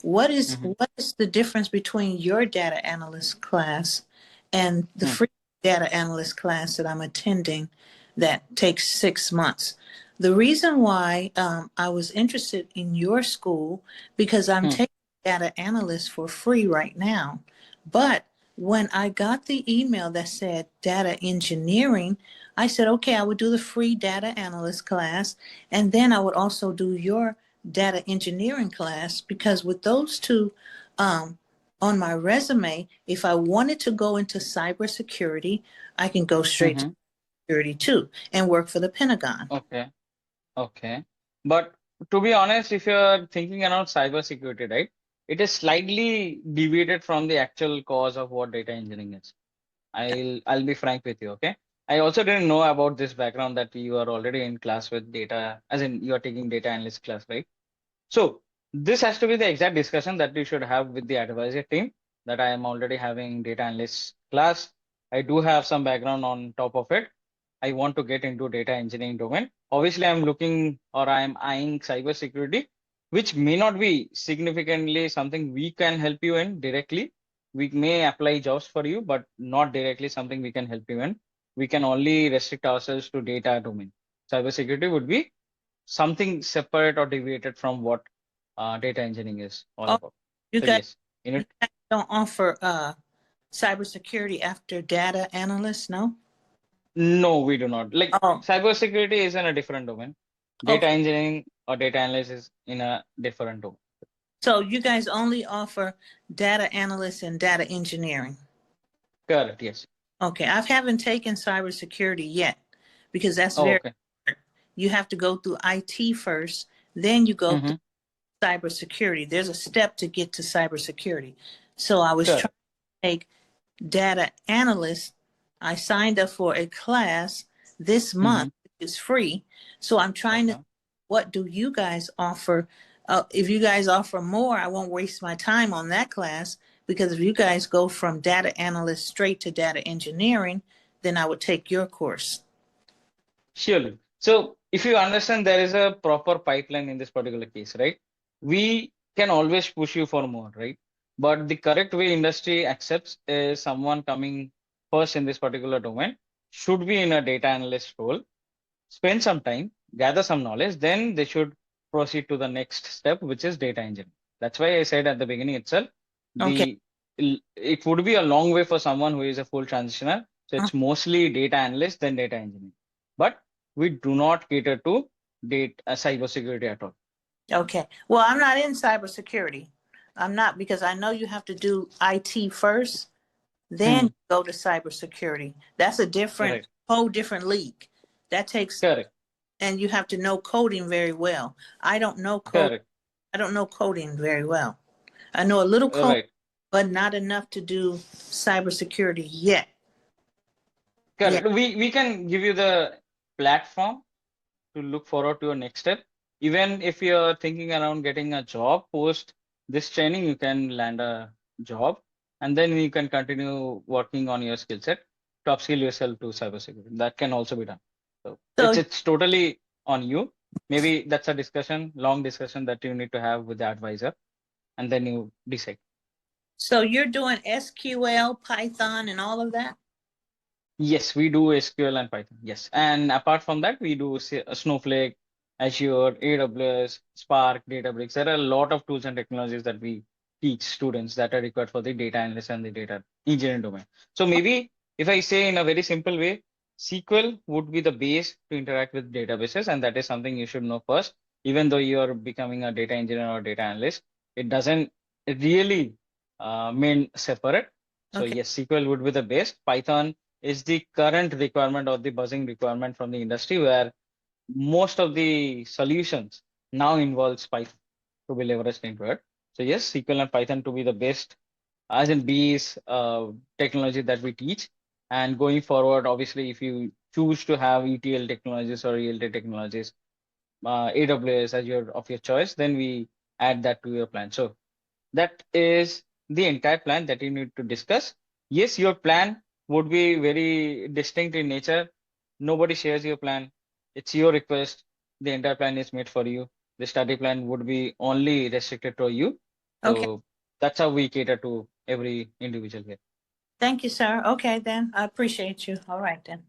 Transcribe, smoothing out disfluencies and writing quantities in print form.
Mm-hmm. what is the difference between your data analyst class and the Hmm. free data analyst class that I'm attending that takes 6 months? The reason why I was interested in your school because I'm Hmm. taking data analyst for free right now, but when I got the email that said data engineering, I said, okay, I would do the free data analyst class, and then I would also do your data engineering class because with those two um, on my resume, if I wanted to go into cybersecurity, I can go straight to Mm-hmm. security too and work for the Pentagon. Okay. Okay. But to be honest, if you're thinking around cybersecurity, right, it is slightly deviated from the actual cause of what data engineering is. I'll be frank with you, okay? I also didn't know about this background that you are already in class with data, as in you are taking data analyst class, right? So this has to be the exact discussion that you should have with the advisor team that I am already having data analyst class. I do have some background on top of it. I want to get into data engineering domain. Obviously, I'm looking or I'm eyeing cybersecurity, which may not be significantly something we can help you in directly. We may apply jobs for you, but not directly something we can help you in. We can only restrict ourselves to data domain. Cybersecurity would be something separate or deviated from what data engineering is all Oh, about. you So guys, yes, in you it, guys don't offer cybersecurity after data analyst, no? no, we do not. Like Oh, cybersecurity is in a different domain. Data okay. engineering or data analysis is in a different domain. So you guys only offer data analyst and data engineering. Correct, yes. Okay, I haven't taken cybersecurity yet because that's Oh, very okay. hard. You have to go through IT first, then you go through Mm-hmm. cybersecurity. There's a step to get to cybersecurity. So I was trying Correct. to take data analyst. I signed up for a class this Mm-hmm. month. It's free. So I'm trying to, Okay. what do you guys offer? If you guys offer more, I won't waste my time on that class because if you guys go from data analyst straight to data engineering, then I would take your course. Surely. So if you understand there is a proper pipeline in this particular case, right? We can always push you for more, right? But the correct way industry accepts is someone coming first in this particular domain should be in a data analyst role, spend some time, gather some knowledge, then they should proceed to the next step, which is data engineering. That's why I said at the beginning itself, Okay. the it would be a long way for someone who is a full transitioner. So Uh, it's mostly data analyst then data engineering. But we do not cater to data cybersecurity at all. Okay. Well, I'm not in cybersecurity. I'm not because I know you have to do IT first, then Hmm. go to cybersecurity. That's a different, Right. whole different league. That takes, Correct. and you have to know coding very well. I don't know code. Correct. I don't know coding very well. I know a little code, Right. but not enough to do cybersecurity yet. Yeah. Correct. We can give you the platform to look forward to your next step. Even if you're thinking around getting a job post this training, you can land a job and then you can continue working on your skill set to upskill yourself to cybersecurity. That can also be done. So So, it's totally on you. Maybe that's a discussion, long discussion that you need to have with the advisor, and then you decide. so you're doing SQL, Python, and all of that? Yes, we do SQL and Python. Yes. And apart from that, we do Snowflake, Azure, AWS, Spark, Databricks. There are a lot of tools and technologies that we teach students that are required for the data analyst and the data engineering domain. So maybe if I say in a very simple way, SQL would be the base to interact with databases, and that is something you should know first. Even though you are becoming a data engineer or data analyst, it doesn't really mean separate. So Okay. yes, SQL would be the base. Python is the current requirement or the buzzing requirement from the industry where most of the solutions now involves Python to be leveraged into it. So yes, SQL and Python to be the best as in base technology that we teach. And going forward, obviously, if you choose to have ETL technologies or ELT technologies, AWS as your of your choice, then we add that to your plan. So that is the entire plan that you need to discuss. Yes, your plan would be very distinct in nature. Nobody shares your plan. It's your request. The entire plan is made for you. The study plan would be only restricted to you. Okay. So that's how we cater to every individual here. Thank you, sir. Okay, then. I appreciate you. All right, then.